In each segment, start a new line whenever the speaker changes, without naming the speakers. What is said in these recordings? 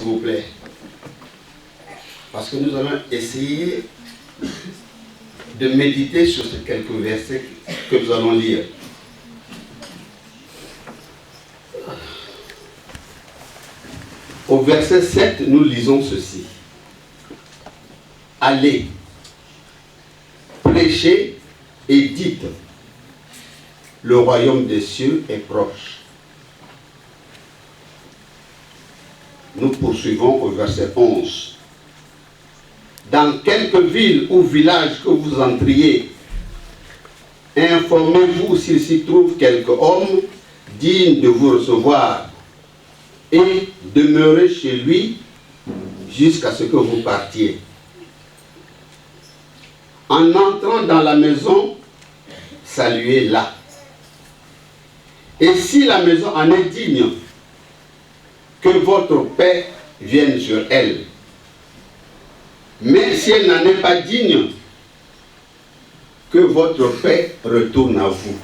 s'il vous plaît. Parce que nous allons essayer de méditer sur ces quelques versets que nous allons lire. Au verset 7, nous lisons ceci. Allez, prêchez et dites, le royaume des cieux est proche. Nous poursuivons au verset 11. Dans quelque ville ou village que vous entriez, informez-vous s'il s'y trouve quelque homme digne de vous recevoir et demeurez chez lui jusqu'à ce que vous partiez. En entrant dans la maison, saluez-la. Et si la maison en est digne, que votre paix vienne sur elle. Mais si elle n'en est pas digne, que votre paix retourne à vous.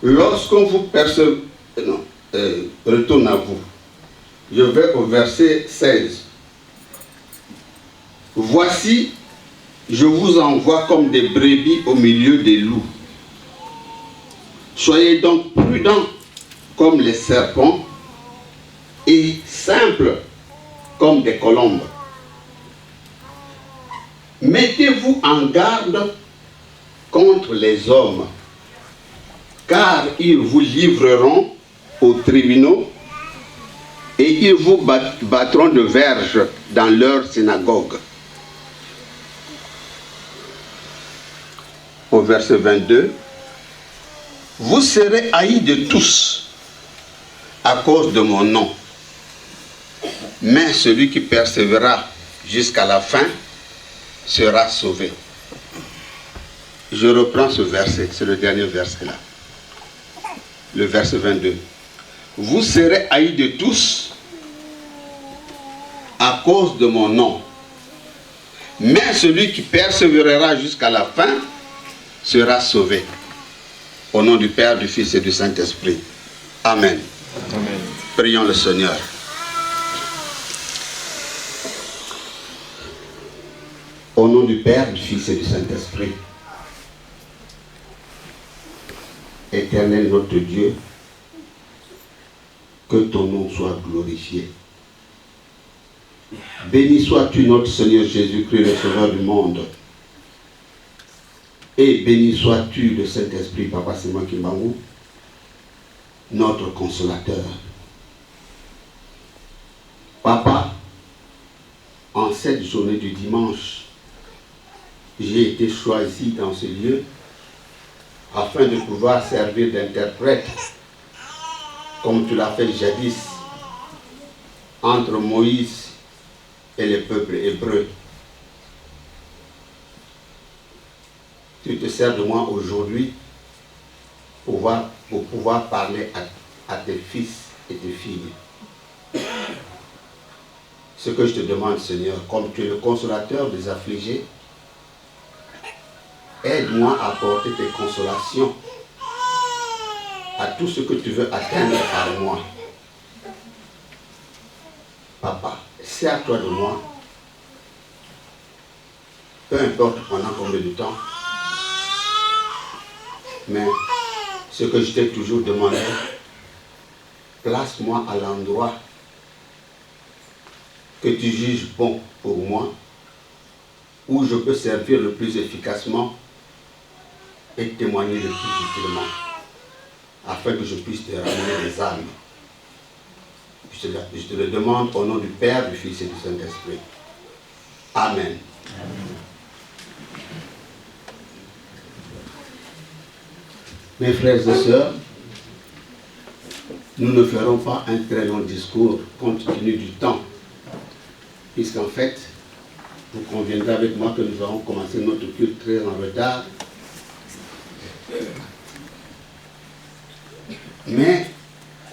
Lorsqu'on vous perçoit, retourne à vous. Je vais au verset 16. Voici, je vous envoie comme des brebis au milieu des loups. Soyez donc prudents comme les serpents et simples comme des colombes. Mettez-vous en garde contre les hommes, car ils vous livreront aux tribunaux et ils vous battront de verges dans leur synagogue. Au verset 22, vous serez haïs de tous à cause de mon nom. Mais celui qui persévérera jusqu'à la fin sera sauvé. Je reprends ce verset, c'est le dernier verset là. Le verset 22. Vous serez haïs de tous à cause de mon nom. Mais celui qui persévérera jusqu'à la fin sera sauvé. Au nom du Père, du Fils et du Saint-Esprit. Amen. Amen. Prions le Seigneur. Au nom du Père, du Fils et du Saint-Esprit. Éternel notre Dieu, que ton nom soit glorifié. Béni sois-tu notre Seigneur Jésus-Christ, le Sauveur du monde. Et béni sois-tu le Saint-Esprit, Papa Simon Kimbangu, notre consolateur. Papa, en cette journée du dimanche, j'ai été choisi dans ce lieu afin de pouvoir servir d'interprète, comme tu l'as fait jadis, entre Moïse et le peuple hébreu. Tu te sers de moi aujourd'hui pour pouvoir parler à tes fils et tes filles. Ce que je te demande, Seigneur, comme tu es le consolateur des affligés, aide-moi à apporter tes consolations à tout ce que tu veux atteindre par moi. Papa, c'est à toi de moi. Peu importe pendant combien de temps. Mais ce que je t'ai toujours demandé, place-moi à l'endroit que tu juges bon pour moi, où je peux servir le plus efficacement et témoigner le plus utilement, afin que je puisse te ramener des âmes. Je te le demande au nom du Père, du Fils et du Saint-Esprit. Amen. Amen. Mes frères et sœurs, nous ne ferons pas un très long discours compte tenu du temps, puisqu'en fait, vous conviendrez avec moi que nous avons commencé notre culte très en retard. Mais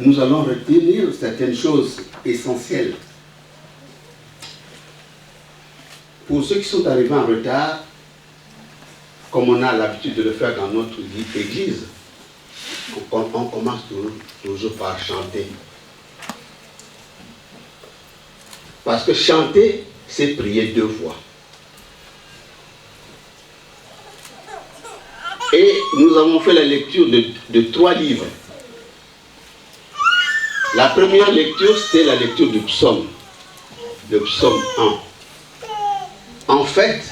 nous allons retenir certaines choses essentielles. Pour ceux qui sont arrivés en retard, comme on a l'habitude de le faire dans notre église, on commence toujours par chanter. Parce que chanter, c'est prier 2 fois. Et nous avons fait la lecture de 3 livres. La première lecture, c'était la lecture du psaume. Le psaume 1. En fait,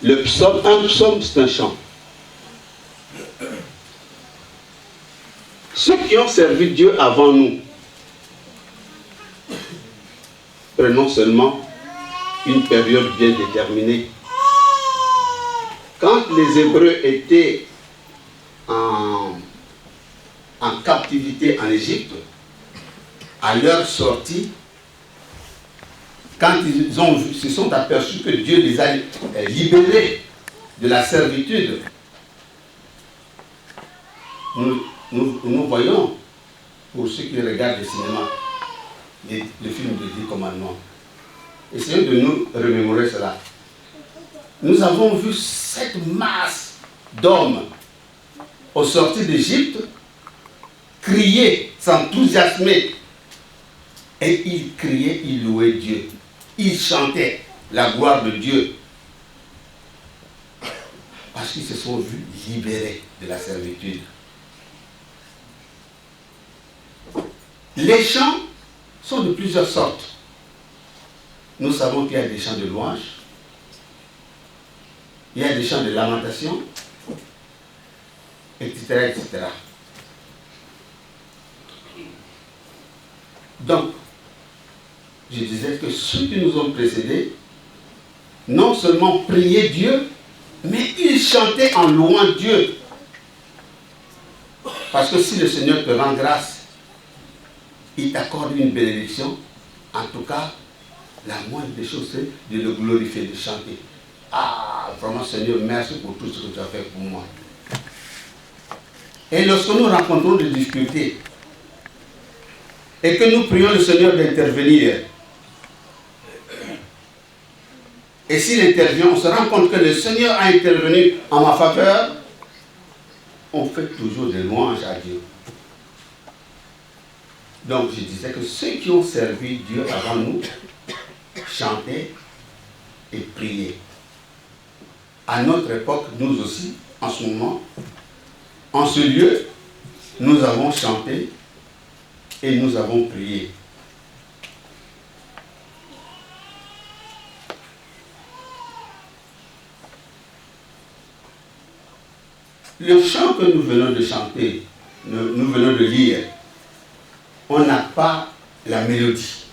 un psaume, c'est un chant. Ceux qui ont servi Dieu avant nous, prenons seulement une période bien déterminée. Quand les Hébreux étaient en captivité en Égypte, à leur sortie, quand ils se sont aperçus que Dieu les a libérés de la servitude, nous voyons, pour ceux qui regardent le cinéma, le film de 10 commandements, essayons de nous remémorer cela. Nous avons vu cette masse d'hommes au sortir d'Égypte crier, s'enthousiasmer. Et ils criaient, ils louaient Dieu. Ils chantaient la gloire de Dieu. Parce qu'ils se sont vus libérés de la servitude. Les chants sont de plusieurs sortes. Nous savons qu'il y a des chants de louange, il y a des chants de lamentation, etc., etc. Donc, je disais que ceux qui nous ont précédés, non seulement priaient Dieu, mais ils chantaient en louant Dieu. Parce que si le Seigneur te rend grâce, il t'accorde une bénédiction, en tout cas, la moindre des choses, c'est de le glorifier, de chanter. Ah, vraiment Seigneur, merci pour tout ce que tu as fait pour moi. Et lorsque nous rencontrons des difficultés, et que nous prions le Seigneur d'intervenir, et s'il intervient, on se rend compte que le Seigneur a intervenu en ma faveur, on fait toujours des louanges à Dieu. Donc je disais que ceux qui ont servi Dieu avant nous chantaient et priaient. À notre époque, nous aussi, en ce moment, en ce lieu, nous avons chanté et nous avons prié. Le chant que nous venons de chanter, nous venons de lire, on n'a pas la mélodie.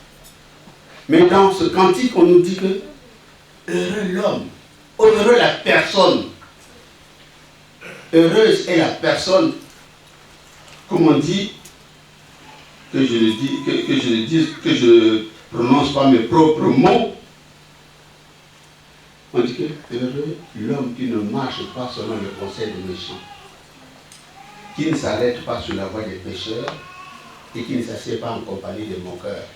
Mais dans ce cantique, on nous dit que heureux l'homme, heureux la personne, heureuse est la personne, comme on dit, que je prononce pas mes propres mots. On dit que heureux l'homme qui ne marche pas selon le conseil des méchants, qui ne s'arrête pas sur la voie des pécheurs et qui ne s'assied pas en compagnie des moqueurs.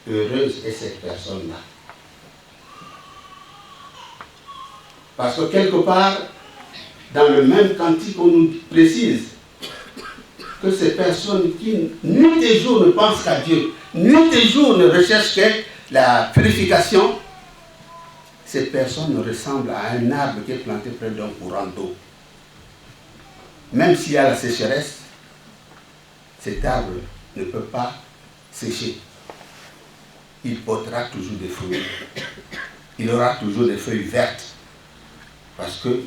Heureuse est cette personne-là. Parce que quelque part, dans le même cantique, on nous précise que ces personnes qui nuit et jour ne pensent qu'à Dieu, nuit et jour ne recherchent que la purification, ces personnes ressemblent à un arbre qui est planté près d'un courant d'eau. Même s'il y a la sécheresse, cet arbre ne peut pas sécher. Il portera toujours des fruits. Il aura toujours des feuilles vertes. Parce que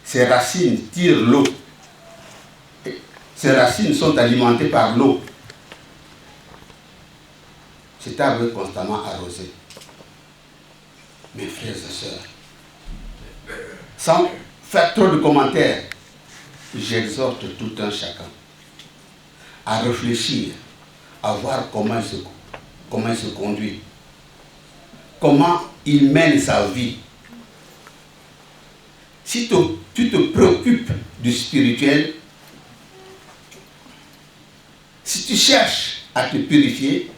ses racines tirent l'eau. Ses racines sont alimentées par l'eau. Cet arbre est constamment arrosé. Mes frères et sœurs, sans faire trop de commentaires, j'exhorte tout un chacun à réfléchir, à voir comment il se conduit, comment il mène sa vie. Si tu te préoccupes du spirituel, si tu cherches à te purifier,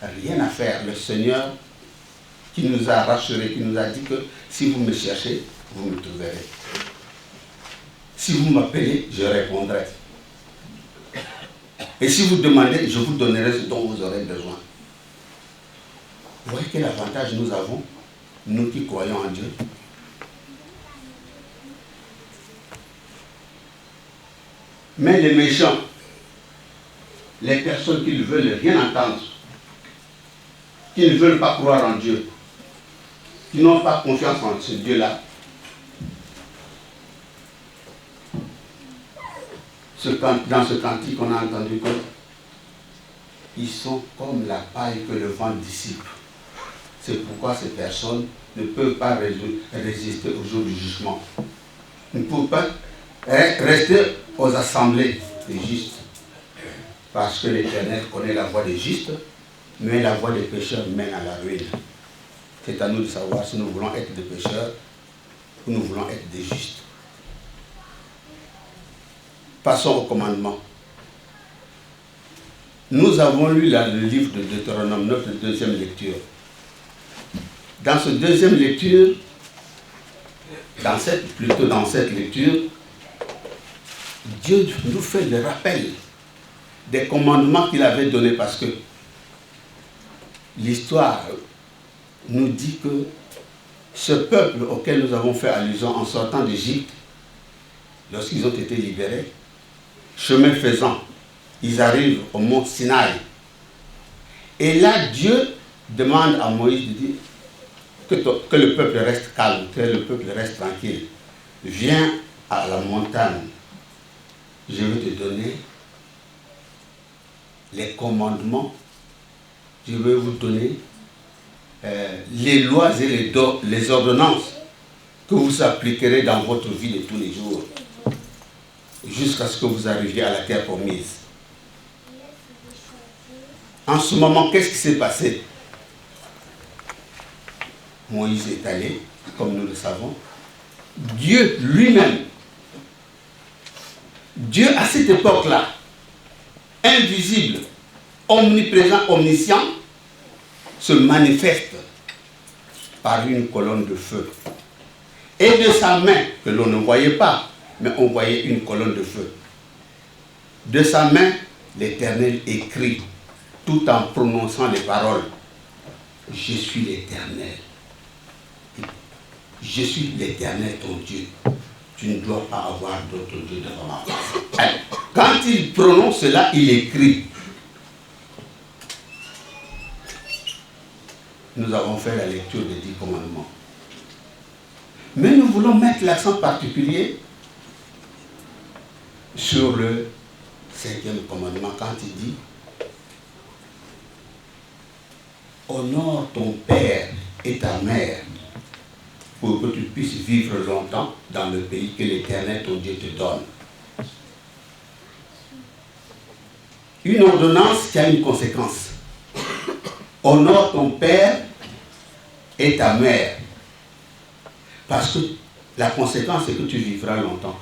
rien à faire. Le Seigneur qui nous a rassurés, qui nous a dit que si vous me cherchez, vous me trouverez. Si vous m'appelez, je répondrai. Et si vous demandez, je vous donnerai ce dont vous aurez besoin. Vous voyez quel avantage nous avons, nous qui croyons en Dieu. Mais les méchants, les personnes qui ne veulent rien entendre, qui ne veulent pas croire en Dieu, qui n'ont pas confiance en ce Dieu-là, dans ce cantique, on a entendu qu'ils sont comme la paille que le vent dissipe. C'est pourquoi ces personnes ne peuvent pas résister au jour du jugement. Ils ne peuvent pas rester aux assemblées des justes. Parce que l'Éternel connaît la voie des justes, mais la voie des pécheurs mène à la ruine. C'est à nous de savoir si nous voulons être des pécheurs ou nous voulons être des justes. Passons au commandement. Nous avons lu le livre de Deutéronome, notre deuxième lecture. Dans cette deuxième lecture, dans cette lecture, Dieu nous fait le rappel des commandements qu'il avait donnés, parce que l'histoire nous dit que ce peuple auquel nous avons fait allusion en sortant d'Égypte, lorsqu'ils ont été libérés, chemin faisant, ils arrivent au mont Sinaï. Et là, Dieu demande à Moïse de dire que le peuple reste calme, que le peuple reste tranquille. Viens à la montagne, je vais te donner les commandements, je vais vous donner les lois et les ordonnances que vous appliquerez dans votre vie de tous les jours, jusqu'à ce que vous arriviez à la terre promise. En ce moment, qu'est-ce qui s'est passé? Moïse est allé, comme nous le savons. Dieu lui-même, Dieu à cette époque-là, invisible, omniprésent, omniscient, se manifeste par une colonne de feu. Et de sa main, que l'on ne voyait pas, mais on voyait une colonne de feu. De sa main, l'Éternel écrit, tout en prononçant les paroles. Je suis l'Éternel. Je suis l'Éternel, ton Dieu. Tu ne dois pas avoir d'autre Dieu devant ma face. Quand il prononce cela, il écrit. Nous avons fait la lecture des 10 commandements. Mais nous voulons mettre l'accent particulier sur le 5e commandement, quand il dit « Honore ton père et ta mère pour que tu puisses vivre longtemps dans le pays que l'Éternel, ton Dieu, te donne. » Une ordonnance qui a une conséquence. Honore ton père et ta mère. Parce que la conséquence, c'est que tu vivras longtemps.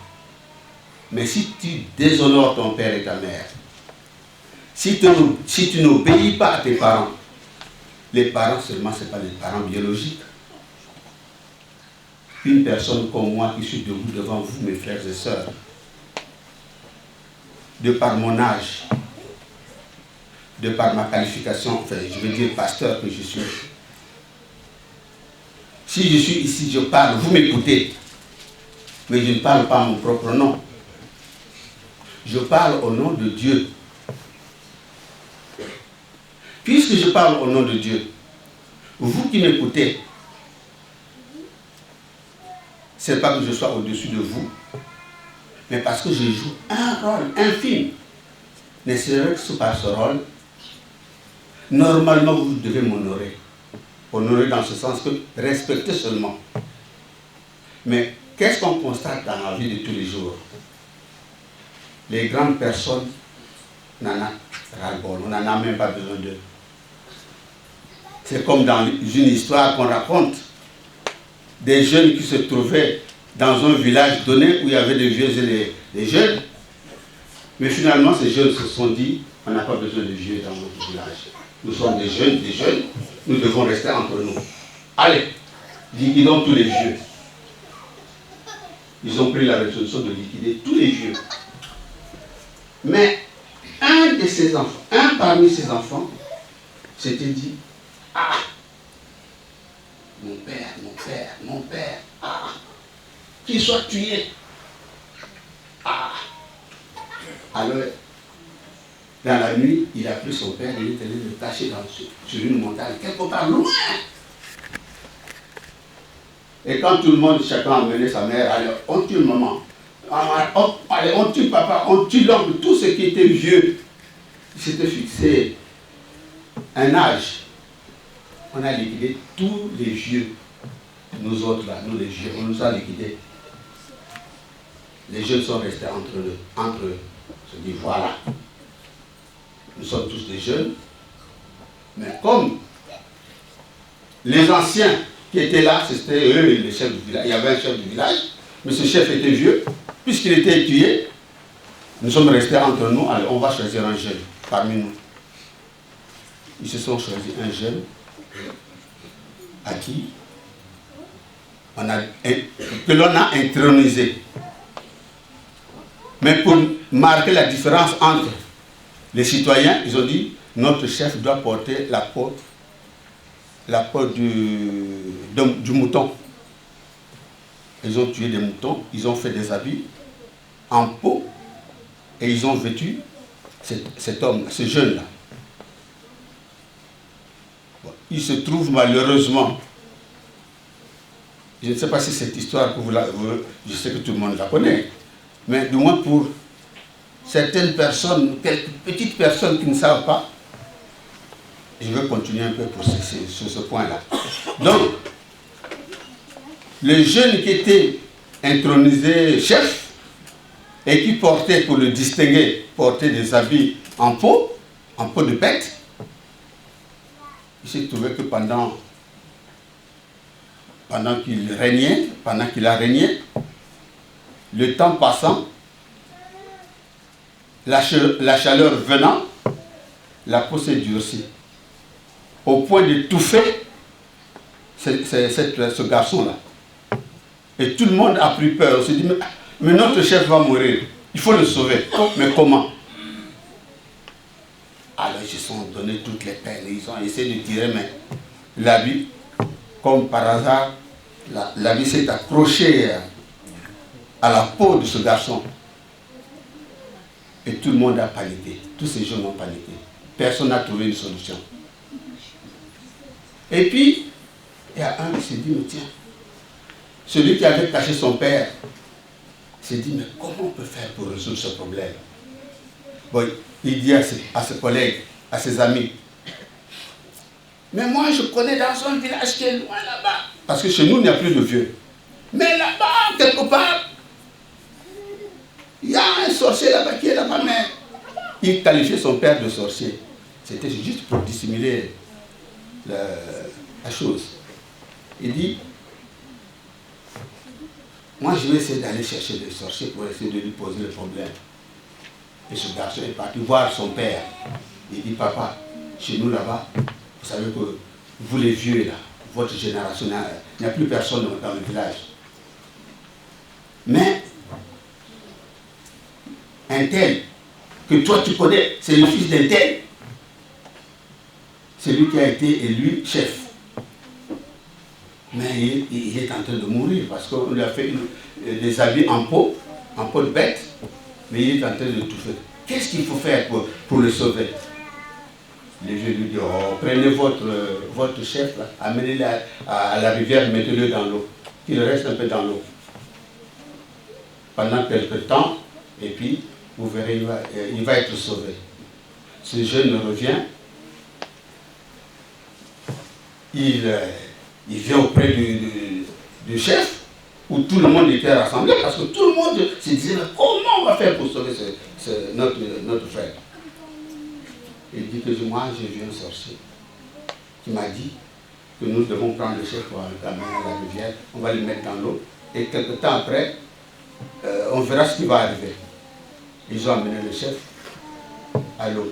Mais si tu déshonores ton père et ta mère, si tu n'obéis pas à tes parents, les parents seulement, ce n'est pas les parents biologiques. Une personne comme moi qui suis debout devant vous, mes frères et sœurs, de par mon âge, de par ma qualification, enfin, je veux dire pasteur que je suis. Si je suis ici, je parle, vous m'écoutez, mais je ne parle pas à mon propre nom. Je parle au nom de Dieu. Puisque je parle au nom de Dieu, vous qui m'écoutez, ce n'est pas que je sois au-dessus de vous, mais parce que je joue un rôle infime. Ne serait-ce que par ce rôle, normalement vous devez m'honorer. Honorer dans ce sens que respecter seulement. Mais qu'est-ce qu'on constate dans la vie de tous les jours? Les grandes personnes n'en ont ras-le-bol, on n'en a même pas besoin d'eux. C'est comme dans une histoire qu'on raconte, des jeunes qui se trouvaient dans un village donné où il y avait des vieux et des jeunes. Mais finalement, ces jeunes se sont dit, on n'a pas besoin de vieux dans notre village. Nous sommes des jeunes, nous devons rester entre nous. Allez, liquidons tous les vieux. Ils ont pris la résolution de liquider tous les vieux. Mais un parmi ces enfants, s'était dit, ah, mon père, mon père, mon père, ah, qu'il soit tué. Ah. Alors, dans la nuit, il a pris son père et il est allé le cacher sur une montagne, quelque part loin. Et quand tout le monde, chacun a amené sa mère, allez, on tue maman, allez, on tue papa, on tue l'oncle, tout ce qui était vieux, il s'était fixé un âge. On a liquidé tous les vieux. Nous autres là, nous les vieux, on nous a liquidés. Les jeunes sont restés entre eux. Je dis voilà, nous sommes tous des jeunes, mais comme les anciens qui étaient là, c'était eux les chefs du village, il y avait un chef du village, mais ce chef était vieux, puisqu'il était tué, nous sommes restés entre nous, allez, on va choisir un jeune parmi nous. Ils se sont choisis un jeune à qui que l'on a intronisé. Mais pour marquer la différence entre les citoyens, ils ont dit notre chef doit porter la peau du mouton. Ils ont tué des moutons, ils ont fait des habits en peau et ils ont vêtu cet homme, ce jeune-là. Bon, il se trouve malheureusement, je ne sais pas si cette histoire, je sais que tout le monde la connaît, mais du moins pour certaines personnes, quelques petites personnes qui ne savent pas, je vais continuer un peu sur ce point-là. Donc, le jeune qui était intronisé chef et qui portait, pour le distinguer, portait des habits en peau de bête, il s'est trouvé que pendant qu'il a régné, le temps passant, la chaleur venant, la peau s'est durcie, au point d'étouffer ce garçon-là. Et tout le monde a pris peur. On s'est dit, mais notre chef va mourir, il faut le sauver. Mais comment? Alors ils se sont donné toutes les peines, ils ont essayé de tirer, mais l'habit, comme par hasard, l'habit s'est accroché à la peau de ce garçon. Et tout le monde a paniqué. Tous ces jeunes ont paniqué. Personne n'a trouvé une solution. Et puis, il y a un qui s'est dit, mais tiens, celui qui avait caché son père s'est dit, mais comment on peut faire pour résoudre ce problème? Bon, il dit à ses collègues, à ses amis, mais moi je connais dans un village qui est loin là-bas. Parce que chez nous, il n'y a plus de vieux. Mais là-bas, quelque part, il y a un sorcier là-bas qui est là-bas, mais il qualifiait son père de sorcier. C'était juste pour dissimuler la chose. Il dit, moi je vais essayer d'aller chercher le sorcier pour essayer de lui poser le problème. Et ce garçon est parti voir son père. Il dit, papa, chez nous là-bas, vous savez que vous les vieux là, votre génération, il n'y a plus personne dans le village. Mais un tel que toi tu connais, c'est le fils d'un tel. C'est lui qui a été élu chef. Mais il est en train de mourir parce qu'on lui a fait des habits en peau de bête, mais il est en train de tout faire. Qu'est-ce qu'il faut faire pour le sauver? Les vieux lui disent, oh, prenez votre chef, là, amenez-le à la rivière, mettez-le dans l'eau, qu'il reste un peu dans l'eau. Pendant quelques temps, et puis, vous verrez, il va être sauvé. Ce jeune revient, il vient auprès du chef, où tout le monde était rassemblé, parce que tout le monde se disait, comment on va faire pour sauver notre frère? Il dit que moi, j'ai vu un sorcier qui m'a dit que nous devons prendre le chef pour le camion à la rivière, on va le mettre dans l'eau, et quelque temps après, on verra ce qui va arriver. Ils ont amené le chef à l'eau.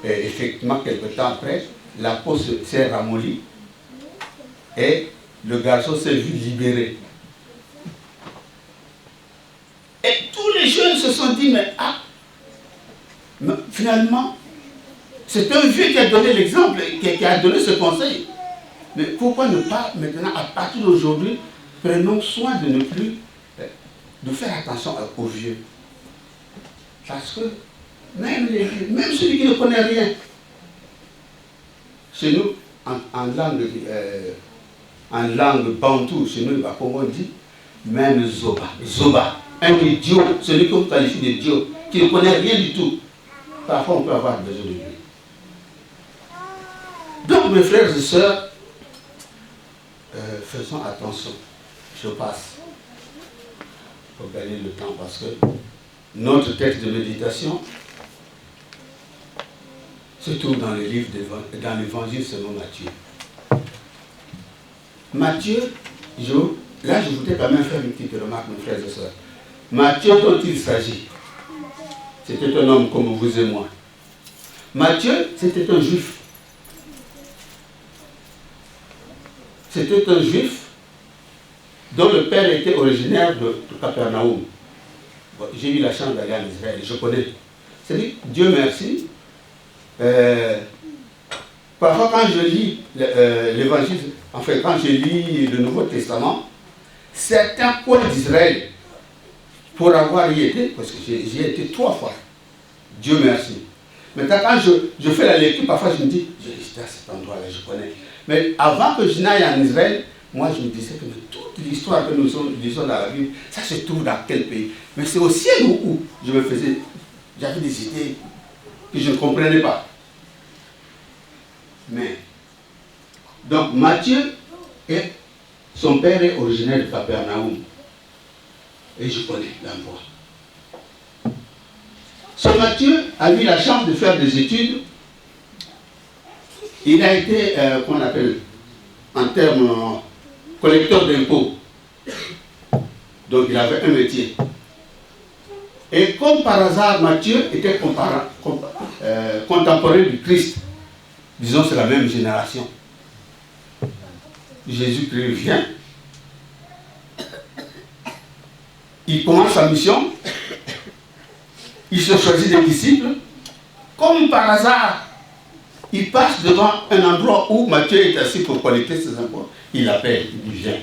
Et effectivement, quelque temps après, la peau s'est ramollie et le garçon s'est vu libéré. Et tous les jeunes se sont dit, mais finalement, c'est un vieux qui a donné l'exemple, qui a donné ce conseil. Mais pourquoi ne pas, maintenant, à partir d'aujourd'hui, prenons soin de ne plus, de faire attention aux vieux. Parce que même les vieux, même celui qui ne connaît rien, chez nous, en langue bantou, chez nous, comment on dit, même Zoba. Zoba, un idiot, celui qu'on qualifie d'idiot, qui ne connaît rien du tout. Parfois, on peut avoir besoin de lui. Donc, mes frères et sœurs, faisons attention. Je passe pour gagner le temps parce que notre texte de méditation se trouve dans le livre dans l'évangile selon Matthieu. Matthieu, là je voudrais quand même faire une petite remarque, mes frères et sœurs. Matthieu dont il s'agit, c'était un homme comme vous et moi. Matthieu, c'était un juif. C'était un juif dont le père était originaire de Capernaum. Bon, j'ai eu la chance d'aller en Israël, je connais. C'est-à-dire, Dieu merci, parfois quand je lis l'évangile, enfin quand je lis le Nouveau Testament, certains coins d'Israël, pour avoir y été, parce que j'y ai été 3 fois, Dieu merci. Maintenant quand je fais la lecture, parfois je me dis, j'étais à cet endroit-là, je connais. Mais avant que je n'aille en Israël, moi je me disais que toute l'histoire que nous lisons dans la Bible, ça se trouve dans quel pays? Mais c'est au ciel où j'avais des idées que je ne comprenais pas. Mais, donc Matthieu, son père est originaire de Capernaum. Et je connais l'endroit. Ce Matthieu a eu la chance de faire des études. Il a été, qu'on appelle, en termes collecteur d'impôts. Donc il avait un métier. Et comme par hasard, Matthieu était contemporain du Christ. Disons, c'est la même génération. Jésus-Christ vient. Il commence sa mission. Il se choisit des disciples. Comme par hasard, il passe devant un endroit où Matthieu est assis pour collecter ses impôts. Il l'appelle, il dit viens.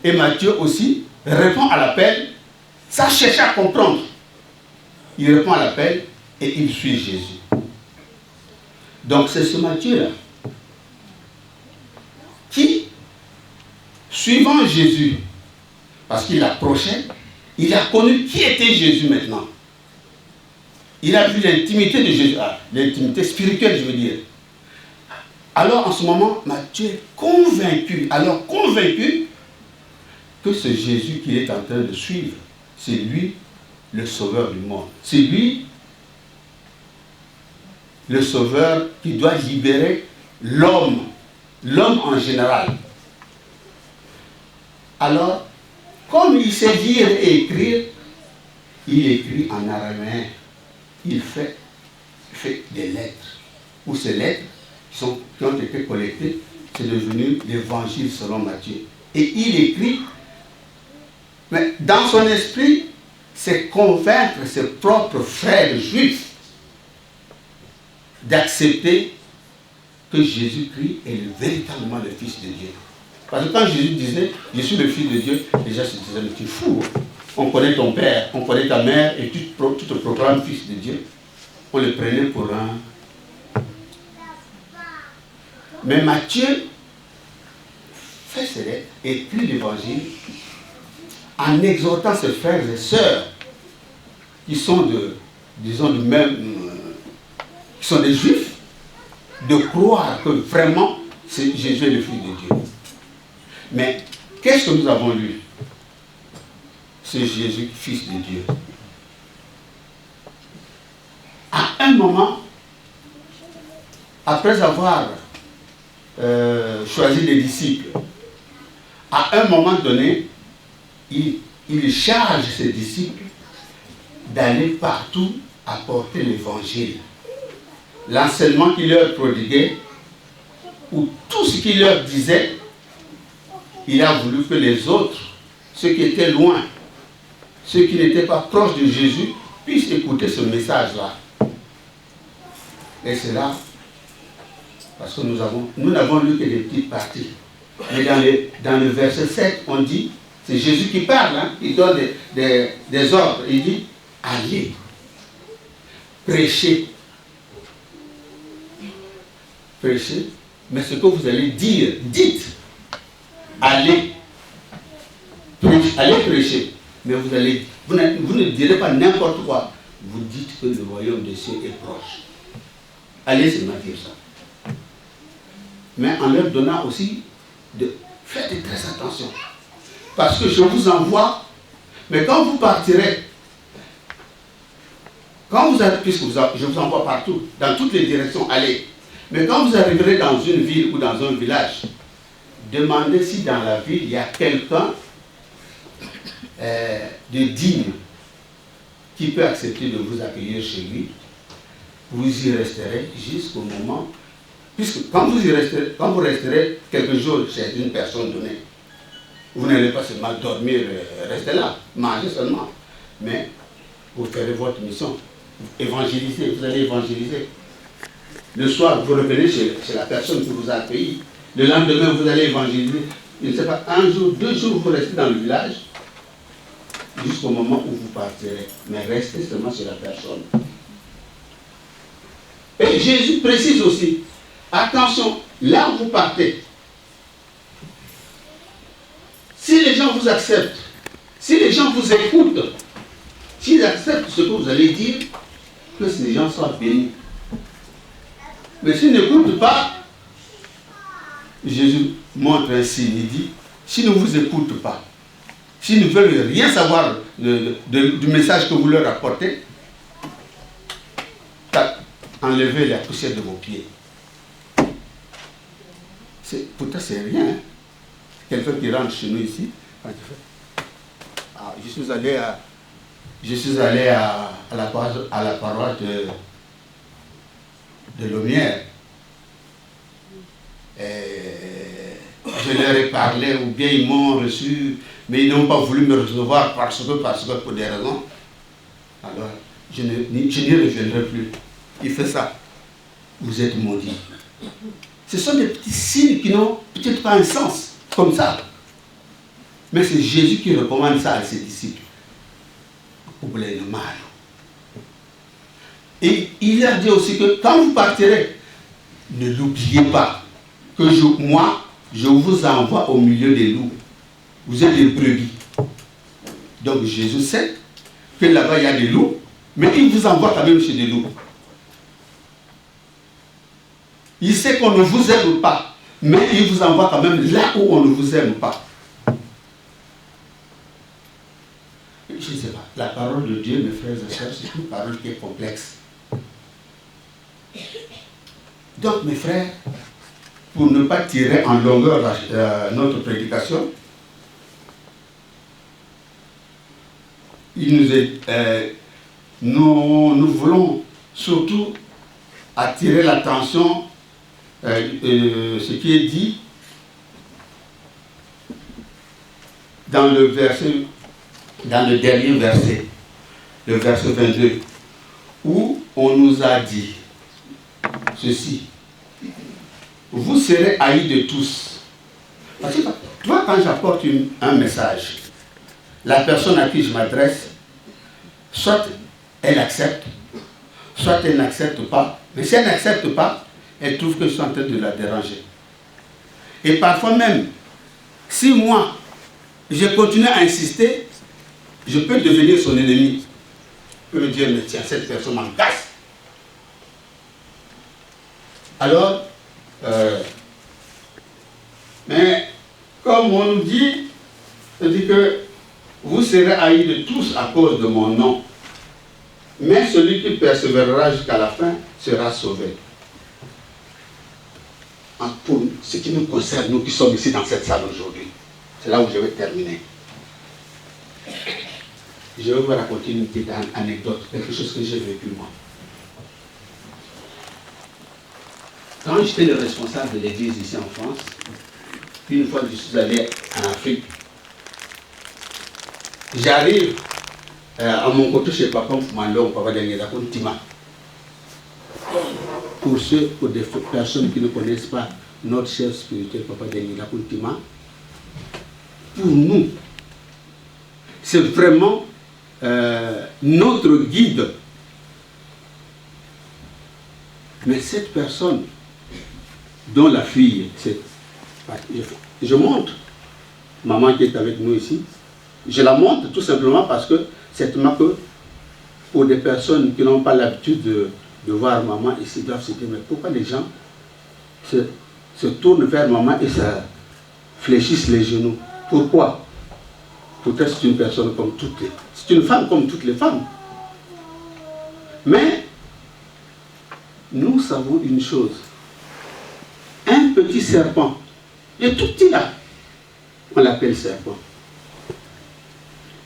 Et Matthieu aussi répond à l'appel sans chercher à comprendre. Il répond à l'appel et il suit Jésus. Donc c'est ce Matthieu-là qui, suivant Jésus, parce qu'il approchait, il a connu qui était Jésus maintenant. Il a vu l'intimité de Jésus, l'intimité spirituelle, je veux dire. Alors en ce moment, Matthieu est convaincu, que ce Jésus qu'il est en train de suivre, c'est lui le sauveur du monde. C'est lui le sauveur qui doit libérer l'homme en général. Alors, comme il sait lire et écrire, il écrit en araméen. Il fait des lettres. Ou ces lettres qui ont été collectées, c'est devenu l'évangile selon Matthieu. Et il écrit, mais dans son esprit, c'est convaincre ses propres frères juifs d'accepter que Jésus-Christ est véritablement le Fils de Dieu. Parce que quand Jésus disait, je suis le Fils de Dieu, les gens se disaient, mais tu es fou. On connaît ton père, on connaît ta mère, et tu te proclames Fils de Dieu. On le prenait pour un... Mais Matthieu fait ses lettres, écrit l'évangile, en exhortant ses frères et sœurs, qui sont qui sont des juifs, de croire que vraiment Jésus est le Fils de Dieu. Mais qu'est-ce que nous avons lu? C'est Jésus, Fils de Dieu. À un moment, après avoir choisi des disciples, à un moment donné, il charge ses disciples d'aller partout apporter l'évangile. L'enseignement qu'il leur prodiguait, ou tout ce qu'il leur disait, il a voulu que les autres, ceux qui étaient loin, ceux qui n'étaient pas proches de Jésus, puissent écouter ce message-là. Et c'est là Parce que nous n'avons lu que des petites parties. Mais dans le verset 7, on dit, c'est Jésus qui parle, hein, il donne des ordres. Il dit, allez, prêchez. Prêchez. Mais ce que vous allez dire, dites, allez. Allez prêcher. Mais vous ne direz pas n'importe quoi. Vous dites que le royaume des cieux est proche. Allez seulement dire ça. Mais en leur donnant aussi, faites très attention. Parce que je vous envoie, mais quand vous partirez, puisque je vous envoie partout, dans toutes les directions, allez. Mais quand vous arriverez dans une ville ou dans un village, demandez si dans la ville il y a quelqu'un de digne qui peut accepter de vous accueillir chez lui. Vous y resterez jusqu'au moment, puisque quand vous resterez quelques jours chez une personne donnée, vous n'allez pas seulement dormir, rester là, manger seulement, mais vous ferez votre mission, évangéliser, vous allez évangéliser. Le soir, vous revenez chez la personne qui vous a accueilli. Le lendemain, vous allez évangéliser. Je ne sais pas, un jour, 2 jours, vous restez dans le village jusqu'au moment où vous partirez. Mais restez seulement chez la personne. Et Jésus précise aussi, attention, là où vous partez, si les gens vous acceptent, si les gens vous écoutent, s'ils acceptent ce que vous allez dire, que ces gens soient bénis. Mais s'ils n'écoutent pas, Jésus montre un signe, il dit, s'ils ne vous écoutent pas, s'ils ne veulent rien savoir du message que vous leur apportez, enlevez la poussière de vos pieds. Pourtant, c'est rien. Hein? Quelqu'un qui rentre chez nous ici, je suis allé à la paroisse de Lomière. Je leur ai parlé, ou bien ils m'ont reçu, mais ils n'ont pas voulu me recevoir parce que pour des raisons. Alors, je n'y reviendrai plus. Il fait ça. Vous êtes maudits. Ce sont des petits signes qui n'ont peut-être pas un sens, comme ça. Mais c'est Jésus qui recommande ça à ses disciples. Oubliez le mal. Et il leur dit aussi que quand vous partirez, ne l'oubliez pas, que moi, je vous envoie au milieu des loups. Vous êtes des brebis. Donc Jésus sait que là-bas il y a des loups, mais il vous envoie quand même chez des loups. Il sait qu'on ne vous aime pas, mais il vous envoie quand même là où on ne vous aime pas. Je ne sais pas, la parole de Dieu, mes frères et sœurs, c'est une parole qui est complexe. Donc mes frères, pour ne pas tirer en longueur notre prédication, nous voulons surtout attirer l'attention ce qui est dit dans le dernier verset, le verset 22, où on nous a dit ceci: vous serez haïs de tous. Parce que toi, quand j'apporte un message, la personne à qui je m'adresse, soit elle accepte, soit elle n'accepte pas. Mais si elle n'accepte pas, elle trouve que je suis en train de la déranger. Et parfois même, si moi, je continue à insister, je peux devenir son ennemi. Je peux me dire, mais tiens, cette personne m'en casse. Alors, mais comme on nous dit, c'est-à-dire que vous serez haïs de tous à cause de mon nom, mais celui qui persévérera jusqu'à la fin sera sauvé. Pour ce qui nous concerne, nous qui sommes ici dans cette salle aujourd'hui, c'est là où je vais terminer. Je vais vous raconter une petite anecdote, quelque chose que j'ai vécu moi. Quand j'étais le responsable de l'église ici en France, puis une fois que je suis allé en Afrique, j'arrive à mon côté chez Papa Mfumando, Papa Dengeza Tima. pour des personnes qui ne connaissent pas notre chef spirituel, Papa Denila Kultima, pour nous, c'est vraiment notre guide. Mais cette personne, dont la fille, je montre, maman qui est avec nous ici, je la montre tout simplement parce que certainement que pour des personnes qui n'ont pas l'habitude de voir maman ici, doivent se dire, mais pourquoi les gens se tournent vers maman et se fléchissent les genoux? Pourquoi? Pourtant c'est une personne comme toutes les... C'est une femme comme toutes les femmes. Mais nous savons une chose. Un petit serpent, le tout petit là, on l'appelle serpent.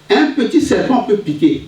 Un petit serpent peut piquer.